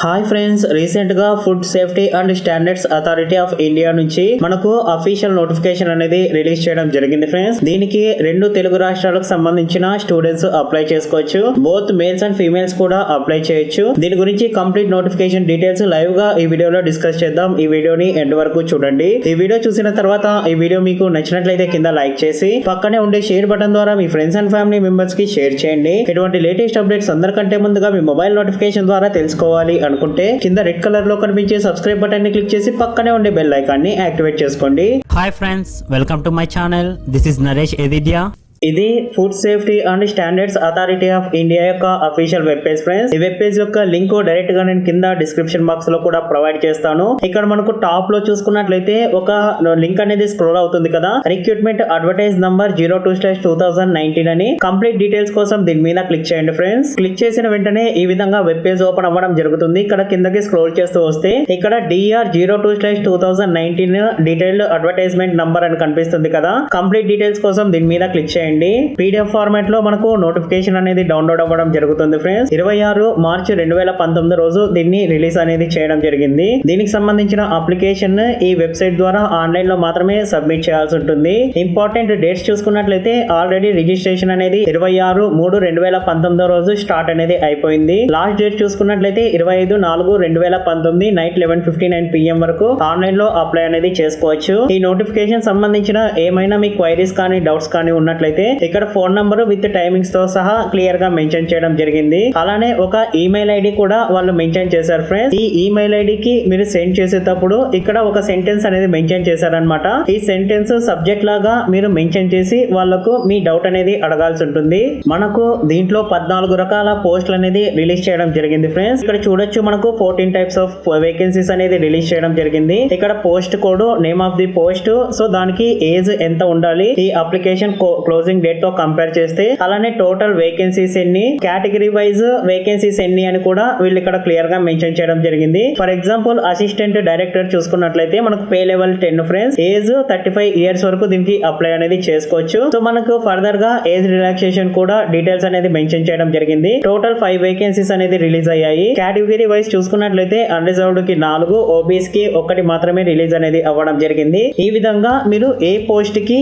Hi friends, recent గా food safety and standards authority of India నుంచి మనకు official notification అనేది రిలీజ్ చేయడం జరిగింది ఫ్రెండ్స్. దీనికి రెండు తెలుగు రాష్ట్రాలకు సంబంధించిన స్టూడెంట్స్ అప్లై చేసుకోవచ్చు. బోత్ మేల్స్ అండ్ ఫీమేల్స్ కూడా అప్లై చేయొచ్చు. దీని గురించి కంప్లీట్ నోటిఫికేషన్ డీటెయిల్స్ లైవ్ గా ఈ వీడియోలో డిస్కస్ చేద్దాం. ఈ వీడియోని ఎండ్ వరకు చూడండి. ఈ వీడియో చూసిన తర్వాత ఈ వీడియో మీకు నచ్చినట్లయితే కింద లైక్ చేసి పక్కనే ఉండే షేర్ బటన్ ద్వారా మీ ఫ్రెండ్స్ అండ్ ఫ్యామిలీ మెంబర్స్ కి షేర్ చేయండి. ఇటువంటి లేటెస్ట్ అప్డేట్స్ అందరికంటే ముందుగా మీ మొబైల్ నోటిఫికేషన్ ద్వారా తెలుసుకోవాలి అనుకుంటే కింద రెడ్ కలర్ లో కనిపించే సబ్స్క్రైబ్ బటన్ ని క్లిక్ చేసి పక్కనే ఉండే బెల్ ఐకాన్ ని యాక్టివేట్ చేసుకోండి. Hi friends, welcome to my channel. This is Naresh Edidya. ఇది food safety and standards authority of India యొక్క అఫీషియల్ వెబ్ పేజ్ ఫ్రెండ్స్. ఈ వెబ్ పేజ్ యొక్క లింక్ డైరెక్ట్ గా నేను కింద డిస్క్రిప్షన్ బాక్స్ లో కూడా ప్రొవైడ్ చేస్తాను. ఇక్కడ మనకు టాప్ లో చూసుకున్నట్లయితే ఒక లింక్ అనేది స్క్రోల్ అవుతుంది కదా, రిక్రూట్మెంట్ అడ్వర్టైజ్ నంబర్ 02/2019 అని. కంప్లీట్ డీటెయిల్స్ కోసం దీని మీద క్లిక్ చేయండి ఫ్రెండ్స్. క్లిక్ చేసిన వెంటనే ఈ విధంగా వెబ్ పేజ్ ఓపెన్ అవ్వడం జరుగుతుంది. ఇక్కడ కిందకి స్క్రోల్ చేస్తూ వస్తే ఇక్కడ DR 02/2019 డీటెయిల్డ్ అడ్వర్టైజ్మెంట్ నంబర్ అని కనిపిస్తుంది కదా. కంప్లీట్ డీటెయిల్స్ కోసం దీని మీద క్లిక్ చేయండి. PDF ఫార్మాట్ లో మనకు నోటిఫికేషన్ అనేది డౌన్లోడ్ అవ్వడం జరుగుతుంది ఫ్రెండ్స్. 26 మార్చి 2019 రోజు దీన్ని రిలీజ్ అనేది చేయడం జరిగింది. దీనికి సంబంధించిన అప్లికేషన్ ఈ వెబ్సైట్ ద్వారా ఆన్లైన్ లో మాత్రమే సబ్మిట్ చేయాల్సి ఉంటుంది. ఇంపార్టెంట్ డేట్స్ చూసుకున్నట్లయితే ఆల్రెడీ రిజిస్ట్రేషన్ అనేది 26/3/2019 రోజు స్టార్ట్ అనేది అయిపోయింది. లాస్ట్ డేట్ చూసుకున్నట్లయితే 25/4/2019 నైట్ 11:59 PM వరకు ఆన్లైన్ లో అప్లై అనేది చేసుకోవచ్చు. ఈ నోటిఫికేషన్ సంబంధించిన ఏమైనా మీ క్వైరీస్ కానీ డౌట్స్ కానీ ఉన్నట్లయితే ఇక్కడ ఫోన్ నంబర్ విత్ టైమింగ్స్ తో సహా క్లియర్ గా మెన్షన్ చేయడం జరిగింది. అలానే ఒక ఈమెయిల్ ఐడి కూడా వాళ్ళు మెన్షన్ చేశారు ఫ్రెండ్స్. ఈ ఈమెయిల్ ఐడికి మీరు సెండ్ చేసేటప్పుడు ఇక్కడ ఒక సెంటెన్స్ అనేది మెన్షన్ చేశారనమాట. ఈ సెంటెన్స్ సబ్జెక్ట్ లాగా మీరు మెన్షన్ చేసి వాళ్ళకు మీ డౌట్ అనేది అడగాల్సి ఉంటుంది. మనకు దీంట్లో 14 రకాల పోస్టులు అనేది రిలీజ్ చేయడం జరిగింది ఫ్రెండ్స్. ఇక్కడ చూడొచ్చు మనకు 14 టైప్స్ ఆఫ్ వేకెన్సీస్ అనేది రిలీజ్ చేయడం జరిగింది. ఇక్కడ post code, name of the post, so దానికి ఏజ్ ఎంత ఉండాలి, ఈ అప్లికేషన్ క్లోజింగ్ డేట్ తో కంపేర్ చేస్తే, అలానే టోటల్ వేకెన్సీస్ ఎన్ని, కేటగిరీ వైజ్ వేకెన్సీస్ ఎన్ని అని కూడా వీళ్ళు ఇక్కడ క్లియర్ గా మెన్షన్ చేయడం జరిగింది. ఫర్ ఎగ్జాంపుల్ అసిస్టెంట్ డైరెక్టర్ చూసుకున్నట్లయితే మనకు pay level 10 friends. Age 35 years వరకు దీనికి అప్లై అనేది చేసుకోవచ్చు. సో మనకు ఫర్దర్ గా ఏజ్ రిలాక్సేషన్ కూడా డీటెయిల్స్ అనేది మెన్షన్ చేయడం జరిగింది. టోటల్ 5 వేకెన్సీస్ అనేది రిలీజ్ అయ్యాయి. కేటగిరీ వైజ్ చూసుకున్నట్లయితే అన్రిజర్వ్డ్ కి 4, ఓబీస్ కి 1 మాత్రమే రిలీజ్ అనేది అవ్వడం జరిగింది. ఈ విధంగా మీరు ఏ పోస్ట్ కి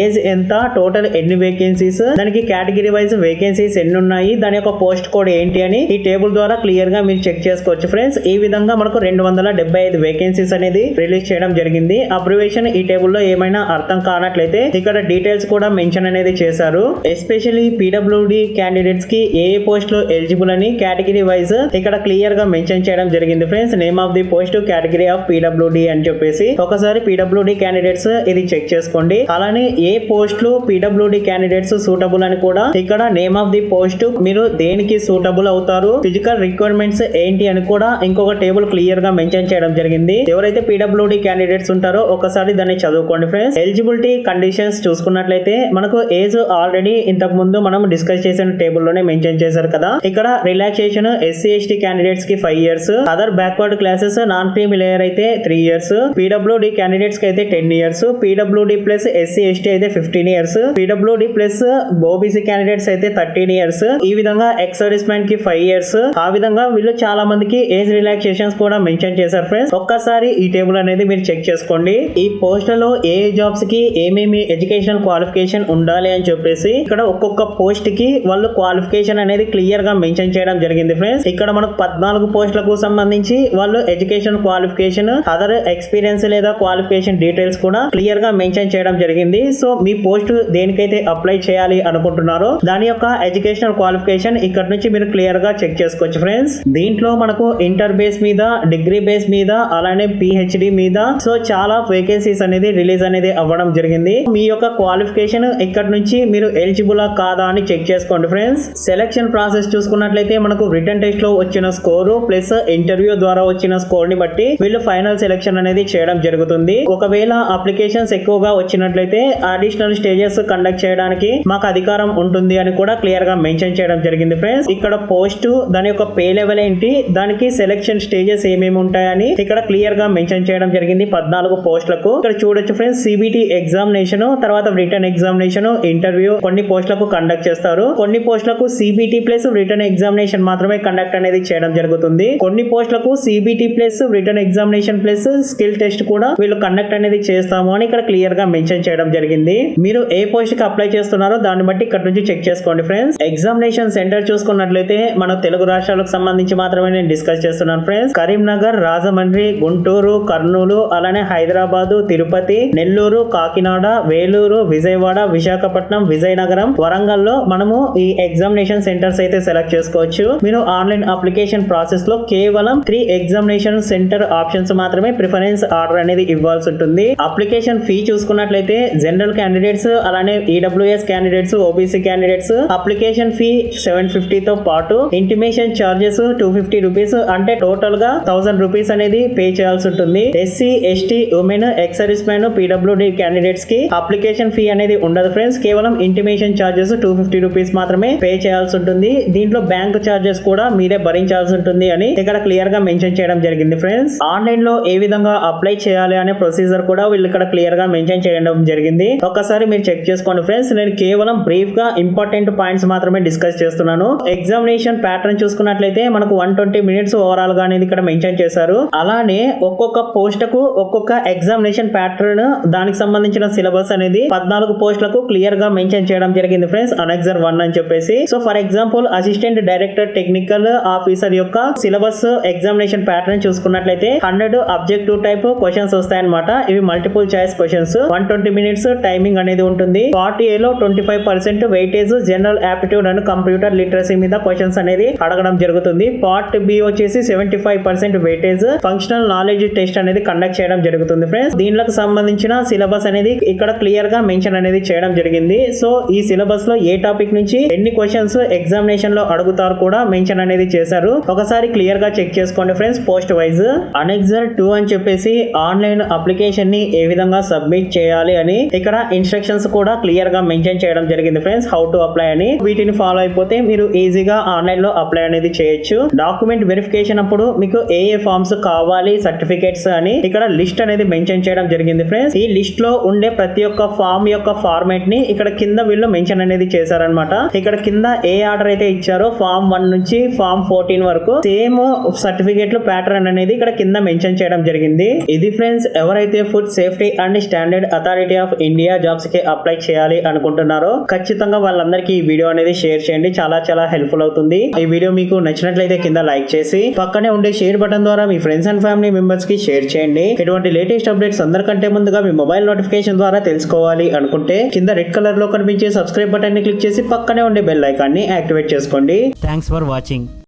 ఏజ్ ఎంత, టోటల్ ఎన్ని వేకెన్సీస్, దానికి కేటగిరీ వైజ్ వేకెన్సీస్ ఎన్ని ఉన్నాయి, దాని యొక్క పోస్ట్ కోడ్ ఏంటి అని ఈ టేబుల్ ద్వారా క్లియర్ గా మీరు చెక్ చేసుకోవచ్చు ఫ్రెండ్స్. ఈ విధంగా మనకు 275 వేకెన్సీస్ అనేది రిలీజ్ చేయడం జరిగింది. అబ్రివేషన్ ఈ టేబుల్ లో ఏమైనా అర్థం కానట్లయితే ఇక్కడ డీటెయిల్స్ కూడా మెన్షన్ అనేది చేశారు. ఎస్పెషల్లీ PWD క్యాండిడేట్స్ కి ఏ పోస్ట్ లో ఎలిజిబుల్ అని కేటగిరీ వైజ్ ఇక్కడ క్లియర్ గా మెన్షన్ చేయడం జరిగింది friends. Name of the post, category of PWD అని చెప్పేసి ఒకసారి PWD క్యాండిడేట్స్ ఇది చెక్ చేసుకోండి. అలానే ఏ పోస్టులు PWD క్యాండిడేట్స్ సూటబుల్ అని కూడా ఇక్కడ నేమ్ ఆఫ్ ది పోస్ట్, మీరు దేనికి సూటబుల్ అవుతారు, ఫిజికల్ రిక్వైర్మెంట్స్ ఏంటి అని కూడా ఇంకొక టేబుల్ క్లియర్ గా మెన్షన్ చేయడం జరిగింది. ఎవరైతే PWD క్యాండిడేట్స్ ఉంటారో ఒకసారి దాన్ని చదువుకోండి ఫ్రెండ్స్. ఎలిజిబిలిటీ కండిషన్స్ చూసుకున్నట్లయితే మనకు ఏజ్ ఆల్రెడీ ఇంతకు ముందు మనం డిస్కస్ చేసిన టేబుల్ లోనే మెన్షన్ చేశారు కదా. ఇక్కడ రిలాక్సేషన్ SC/ST క్యాండిడేట్స్ కి 5 years, other backward classes non creamy layer అయితే 3 ఇయర్స్, PWD క్యాండిడేట్స్ కి అయితే 10 ఇయర్స్, PWD ప్లస్ SC/ST అయితే 15 years, PWD plus OBC candidates అయితే 13 ఇయర్స్. ఈ విధంగా ఎక్స్ సర్వీస్ మ్యాన్ కి 5 ఇయర్స్. ఆ విధంగా వీళ్ళు చాలా మందికి ఏజ్ రిలాక్సేషన్స్ కూడా మెన్షన్ చేశారు ఫ్రెండ్స్. ఒక్కసారి ఈ టేబుల్ అనేది మీరు చెక్ చేసుకోండి. ఈ పోస్టులలో ఏ జాబ్స్ కి ఏమేమి ఎడ్యుకేషనల్ క్వాలిఫికేషన్ ఉండాలి అని చెప్పేసి ఇక్కడ ఒక్కొక్క పోస్ట్ కి వాళ్ళు క్వాలిఫికేషన్ అనేది క్లియర్ గా మెన్షన్ చేయడం జరిగింది ఫ్రెండ్స్. ఇక్కడ మనకు 14 పోస్టులకు సంబంధించి వాళ్ళు ఎడ్యుకేషన్ క్వాలిఫికేషన్, అదర్ ఎక్స్పీరియన్స్ లేదా క్వాలిఫికేషన్ డీటెయిల్స్ కూడా క్లియర్ గా మెన్షన్ చేయడం జరిగింది. సో మీ పోస్ట్ దేనికైతే అప్లై చేయాలి అనుకుంటున్నారో దాని యొక్క ఎడ్యుకేషనల్ క్వాలిఫికేషన్ ఇక్కడ నుంచి మీరు క్లియర్ గా చెక్ చేసుకోవచ్చు ఫ్రెండ్స్. దీంట్లో మనకు ఇంటర్ బేస్ మీద, డిగ్రీ బేస్ మీద, అలానే PhD మీద సో చాలా వేకెన్సీస్ అనేది రిలీజ్ అనేది అవ్వడం జరిగింది. మీ యొక్క క్వాలిఫికేషన్ ఇక్కడ నుంచి మీరు ఎలిజిబులా కాదా అని చెక్ చేసుకోండి ఫ్రెండ్స్. సెలక్షన్ ప్రాసెస్ చూసుకున్నట్లయితే మనకు రిటన్ టెస్ట్ లో వచ్చిన స్కోరు ప్లస్ ఇంటర్వ్యూ ద్వారా వచ్చిన స్కోర్ ని బట్టి వీళ్ళు ఫైనల్ సెలక్షన్ అనేది చేయడం జరుగుతుంది. ఒకవేళ అప్లికేషన్స్ ఎక్కువగా వచ్చినట్లయితే అడిషనల్ స్టేజెస్ కండక్ట్ కండక్ట్ చేయడానికి మాకు అధికారం ఉంటుంది అని కూడా క్లియర్ గా మెన్షన్ చేయడం జరిగింది ఫ్రెండ్స్. ఇక్కడ పోస్ట్ దాని యొక్క పే లెవెల్ ఏంటి, దానికి సెలెక్షన్ స్టేజెస్ ఏమేమి ఉంటాయని ఇక్కడ క్లియర్ గా మెన్షన్ చేయడం జరిగింది 14 పోస్టులకు. ఇక్కడ చూడొచ్చు ఫ్రెండ్స్, సిబిటి ఎగ్జామినేషన్, తర్వాత రిటర్న్ ఎగ్జామినేషన్, ఇంటర్వ్యూ కొన్ని పోస్టులకు కండక్ట్ చేస్తారు. కొన్ని పోస్టులకు సిబిటి ప్లస్ రిటర్న్ ఎగ్జామినేషన్ మాత్రమే కండక్ట్ అనేది చేయడం జరుగుతుంది. కొన్ని పోస్టులకు CBT plus written examination plus skill test కూడా వీళ్ళు కండక్ట్ అనేది చేస్తాము అని ఇక్కడ క్లియర్ గా మెన్షన్ చేయడం జరిగింది. మీరు ఏ పోస్ట్ కి అప్లై చేస్తున్నారో దాన్ని బట్టి ఇక్కడ నుంచి చెక్ చేసుకోండి ఫ్రెండ్స్. ఎగ్జామినేషన్ సెంటర్ చూసుకున్నట్లయితే మన తెలుగు రాష్ట్రాలకు సంబంధించి మాత్రమే నేను డిస్కస్ చేస్తున్నాను ఫ్రెండ్స్. కరీంనగర్, రాజమండ్రి, గుంటూరు, కర్నూలు, అలానే హైదరాబాదు, తిరుపతి, నెల్లూరు, కాకినాడ, వేలూరు, విజయవాడ, విశాఖపట్నం, విజయనగరం, వరంగల్ లో మనము ఈ ఎగ్జామినేషన్ సెంటర్స్ అయితే సెలెక్ట్ చేసుకోవచ్చు. మీరు ఆన్లైన్ అప్లికేషన్ ప్రాసెస్ లో కేవలం 3 ఎగ్జామినేషన్ సెంటర్ ఆప్షన్స్ మాత్రమే ప్రిఫరెన్స్ ఆర్డర్ అనేది ఇవ్వాల్సి ఉంటుంది. అప్లికేషన్ ఫీ చూసుకున్నట్లయితే జనరల్ క్యాండిడేట్స్, అలానే EWS candidates, OBC candidates application fee 750 తో పాటు ఇంటిమేషన్ చార్జెస్ 250 రూపీస్, అంటే టోటల్ గా 1000 రూపీస్ అనేది పే చేయాల్సి ఉంటుంది. SC, ST, women, ex service man, PWD candidates కి అప్లికేషన్ ఫీ అనేది ఉండదు ఫ్రెండ్స్. కేవలం ఇంటిమేషన్ చార్జెస్ 250 రూపీస్ మాత్రమే పే చేయాల్సి ఉంటుంది. దీంట్లో బ్యాంక్ చార్జెస్ కూడా మీరే భరించాల్సి ఉంటుంది అని ఇక్కడ క్లియర్ గా మెన్షన్ చేయడం జరిగింది ఫ్రెండ్స్. ఆన్లైన్ లో ఏ విధంగా అప్లై చేయాలి అనే ప్రొసీజర్ కూడా వీళ్ళు ఇక్కడ క్లియర్ గా మెన్షన్ చేయడం జరిగింది. ఒక్కసారి మీరు చెక్ చేసుకోండి ఫ్రెండ్స్. నేను కేవలం బ్రీఫ్ గా ఇంపార్టెంట్ పాయింట్స్ మాత్రమే డిస్కస్ చేస్తున్నాను. ఎగ్జామినేషన్ ప్యాటర్న్ చూసుకున్నట్లయితే మనకు 120 మినిట్స్ ఓవరాల్ గా అనేది ఇక్కడ మెన్షన్ చేశారు. అలానే ఒక్కొక్క పోస్ట్ కు ఒక్కొక్క ఎగ్జామినేషన్ ప్యాటర్న్, దానికి సంబంధించిన సిలబస్ అనేది 14 పోస్టులకు క్లియర్ గా మెన్షన్ చేయడం జరిగింది ఫ్రెండ్స్. అనెక్సర్ 1 అని చెప్పేసి. So for example assistant director technical officer యొక్క సిలబస్ ఎగ్జామినేషన్ ప్యాటర్న్ చూసుకున్నట్లయితే 100 ఆబ్జెక్టివ్ టైప్ క్వశ్చన్స్ వస్తాయన్నమాట. ఇవి multiple choice questions. 120 minutes timing అనేది ఉంటుంది. పార్ట్ ఏ లో 25% weightage general aptitude and computer literacy మీద క్వశ్చన్స్ అనేది అడగడం జరుగుతుంది. పార్ట్ బి వచ్చేసి 75% వెయిటేజ్ ఫంక్షనల్ నాలెడ్జ్ టెస్ట్ అనేది కండక్ట్ చేయడం జరుగుతుంది ఫ్రెండ్స్. దీనికి సంబంధించిన సిలబస్ అనేది ఇక్కడ క్లియర్ గా మెన్షన్ అనేది చేయడం జరిగింది. సో ఈ సిలబస్ లో ఏ టాపిక్ నుంచి ఎన్ని క్వశ్చన్స్ ఎగ్జామినేషన్ లో అడుగుతారు కూడా మెన్షన్ అనేది చేశారు. ఒకసారి క్లియర్ గా చెక్ చేసుకోండి ఫ్రెండ్స్. పోస్ట్ వైజ్ అనెక్సర్ 2 అని చెప్పేసి ఆన్లైన్ అప్లికేషన్ ని ఏ విధంగా సబ్మిట్ చేయాలి అని ఇక్కడ ఇన్స్ట్రక్షన్స్ కూడా క్లియర్ గా మెన్షన్ చేయడం జరిగింది ఫ్రెండ్స్. హౌ టు అప్లై అని. వీటిని ఫాలో అయిపోతే మీరు ఈజీగా ఆన్లైన్ లో అప్లై అనేది చేయొచ్చు. డాక్యుమెంట్ వెరిఫికేషన్ అప్పుడు మీకు ఏ ఫార్మ్స్ కావాలి, సర్టిఫికేట్స్ అని ఇక్కడ లిస్ట్ అనేది మెన్షన్ చేయడం జరిగింది ఫ్రెండ్స్. ఈ లిస్ట్ లో ఉండే ప్రతి ఒక్క ఫామ్ యొక్క ఫార్మాట్ ని ఇక్కడ కింద వీళ్ళు మెన్షన్ అనేది చేశారనమాట. ఇక్కడ కింద ఏ ఆర్డర్ అయితే ఇచ్చారో ఫామ్ 1 నుంచి ఫామ్ 14 వరకు సేమ్ సర్టిఫికేట్లు ప్యాటర్న్ అనేది ఇక్కడ కింద మెన్షన్ చేయడం జరిగింది. ఇది ఫ్రెండ్స్, ఎవరైతే food safety and standard authority of India jobs కి అప్లై చేయాలి అనుకుంటున్నారో ఖచ్చితంగా వాళ్ళందరికీ ఈ వీడియో అనేది షేర్ చేయండి. చాలా చాలా హెల్ప్ఫుల్ అవుతుంది. ఈ వీడియో మీకు నచ్చినట్లయితే కింద లైక్ చేసి పక్కనే ఉండే షేర్ బటన్ ద్వారా మీ ఫ్రెండ్స్ అండ్ ఫ్యామిలీ మెంబర్స్ కి షేర్ చేయండి. ఇటువంటి లేటెస్ట్ అప్డేట్స్ అందరికంటే ముందుగా మీ మొబైల్ నోటిఫికేషన్ ద్వారా తెలుసుకోవాలి అనుకుంటే కింద రెడ్ కలర్ లో కనిపించే సబ్స్క్రైబ్ బటన్ ని క్లిక్ చేసి పక్కనే ఉండే బెల్ ఐకాన్ ని యాక్టివేట్ చేసుకోండి. Thanks for watching.